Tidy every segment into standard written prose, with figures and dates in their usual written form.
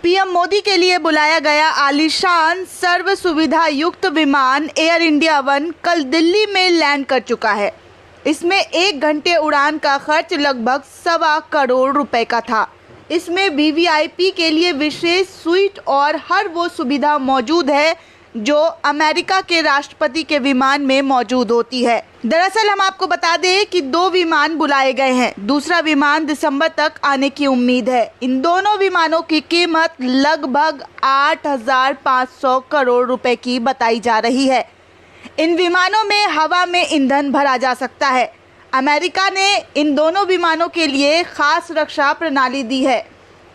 PM Modi के लिए बुलाया गया आलीशान सर्व सुविधा युक्त विमान एयर इंडिया 1 कल दिल्ली में लैंड कर चुका है। इसमें 1 घंटे उड़ान का खर्च लगभग 1.25 करोड़ रुपए का था। इसमें वीवीआईपी के लिए विशेष स्वीट और हर वो सुविधा मौजूद है जो अमेरिका के राष्ट्रपति के विमान में मौजूद होती है। दरअसल हम आपको बता दें कि 2 विमान बुलाए गए हैं। दूसरा विमान दिसंबर तक आने की उम्मीद है। इन दोनों विमानों की कीमत लगभग 8,500 करोड़ रुपए की बताई जा रही है। इन विमानों में हवा में ईंधन भरा जा सकता है। अमेरिका ने इन दोनों विमानों के लिए खास रक्षा प्रणाली दी है।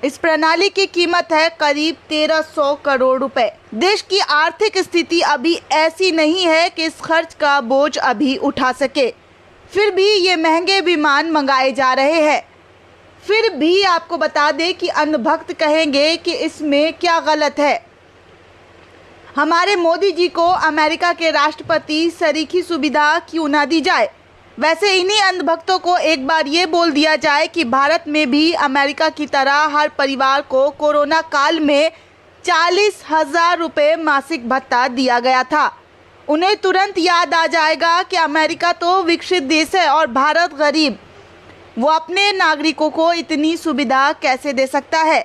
इस प्रणाली की कीमत है करीब 1,300 करोड़ रुपए। देश की आर्थिक स्थिति अभी ऐसी नहीं है कि इस खर्च का बोझ अभी उठा सके, फिर भी ये महंगे विमान मंगाए जा रहे हैं। फिर भी आपको बता दें कि अंधभक्त कहेंगे कि इसमें क्या गलत है। हमारे मोदी जी को अमेरिका के राष्ट्रपति सरीखी सुविधा क्यों ना दी जाए। वैसे इन्हीं अंधभक्तों को एक बार ये बोल दिया जाए कि भारत में भी अमेरिका की तरह हर परिवार को कोरोना काल में 40,000 रुपये मासिक भत्ता दिया गया था। उन्हें तुरंत याद आ जाएगा कि अमेरिका तो विकसित देश है और भारत गरीब। वो अपने नागरिकों को इतनी सुविधा कैसे दे सकता है।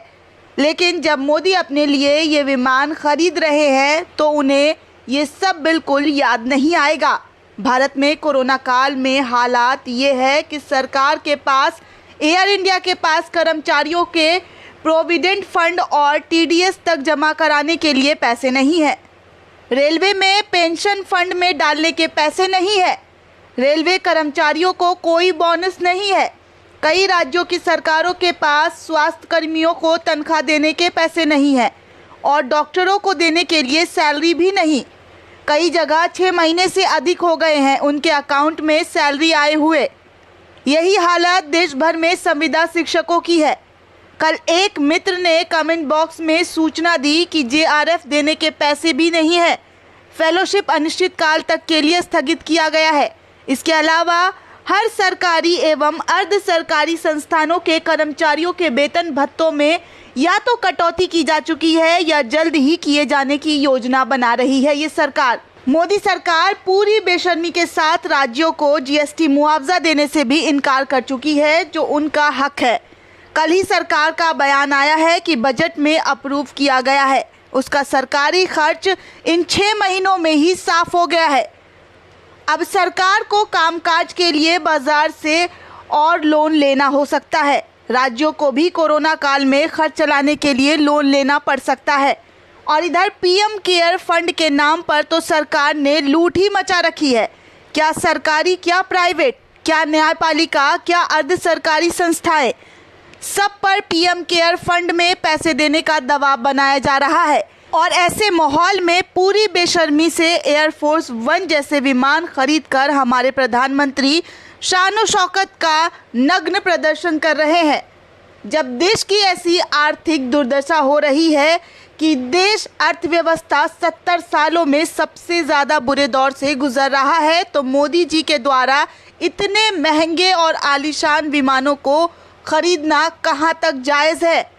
लेकिन जब मोदी अपने लिए ये विमान खरीद रहे हैं तो उन्हें ये सब बिल्कुल याद नहीं आएगा। भारत में कोरोना काल में हालात ये है कि सरकार के पास, एयर इंडिया के पास कर्मचारियों के प्रोविडेंट फंड और टीडीएस तक जमा कराने के लिए पैसे नहीं है। रेलवे में पेंशन फंड में डालने के पैसे नहीं है। रेलवे कर्मचारियों को कोई बोनस नहीं है। कई राज्यों की सरकारों के पास स्वास्थ्य कर्मियों को तनख्वाह देने के पैसे नहीं है और डॉक्टरों को देने के लिए सैलरी भी नहीं। कई जगह 6 महीने से अधिक हो गए हैं उनके अकाउंट में सैलरी आए हुए। यही हालत देश भर में संविदा शिक्षकों की है। कल एक मित्र ने कमेंट बॉक्स में सूचना दी कि जेआरएफ देने के पैसे भी नहीं है। फेलोशिप अनिश्चित काल तक के लिए स्थगित किया गया है। इसके अलावा हर सरकारी एवं अर्ध सरकारी संस्थानों के कर्मचारियों के वेतन भत्तों में या तो कटौती की जा चुकी है या जल्द ही किए जाने की योजना बना रही है ये सरकार। मोदी सरकार पूरी बेशर्मी के साथ राज्यों को जीएसटी मुआवजा देने से भी इनकार कर चुकी है जो उनका हक है। कल ही सरकार का बयान आया है कि बजट में अप्रूव किया गया है। उसका सरकारी खर्च इन 6 महीनों में ही साफ हो गया है। अब सरकार को कामकाज के लिए बाजार से और लोन लेना हो सकता है। राज्यों को भी कोरोना काल में खर्च चलाने के लिए लोन लेना पड़ सकता है। और इधर पीएम केयर फंड के नाम पर तो सरकार ने लूट ही मचा रखी है। क्या सरकारी, क्या प्राइवेट, क्या न्यायपालिका, क्या अर्ध सरकारी संस्थाएं, सब पर पीएम केयर फंड में पैसे देने का दबाव बनाया जा रहा है। और ऐसे माहौल में पूरी बेशर्मी से एयरफोर्स 1 जैसे विमान खरीदकर हमारे प्रधानमंत्री शान शौकत का नग्न प्रदर्शन कर रहे हैं। जब देश की ऐसी आर्थिक दुर्दशा हो रही है कि देश अर्थव्यवस्था 70 सालों में सबसे ज़्यादा बुरे दौर से गुजर रहा है, तो मोदी जी के द्वारा इतने महंगे और आलीशान विमानों को खरीदना कहाँ तक जायज़ है।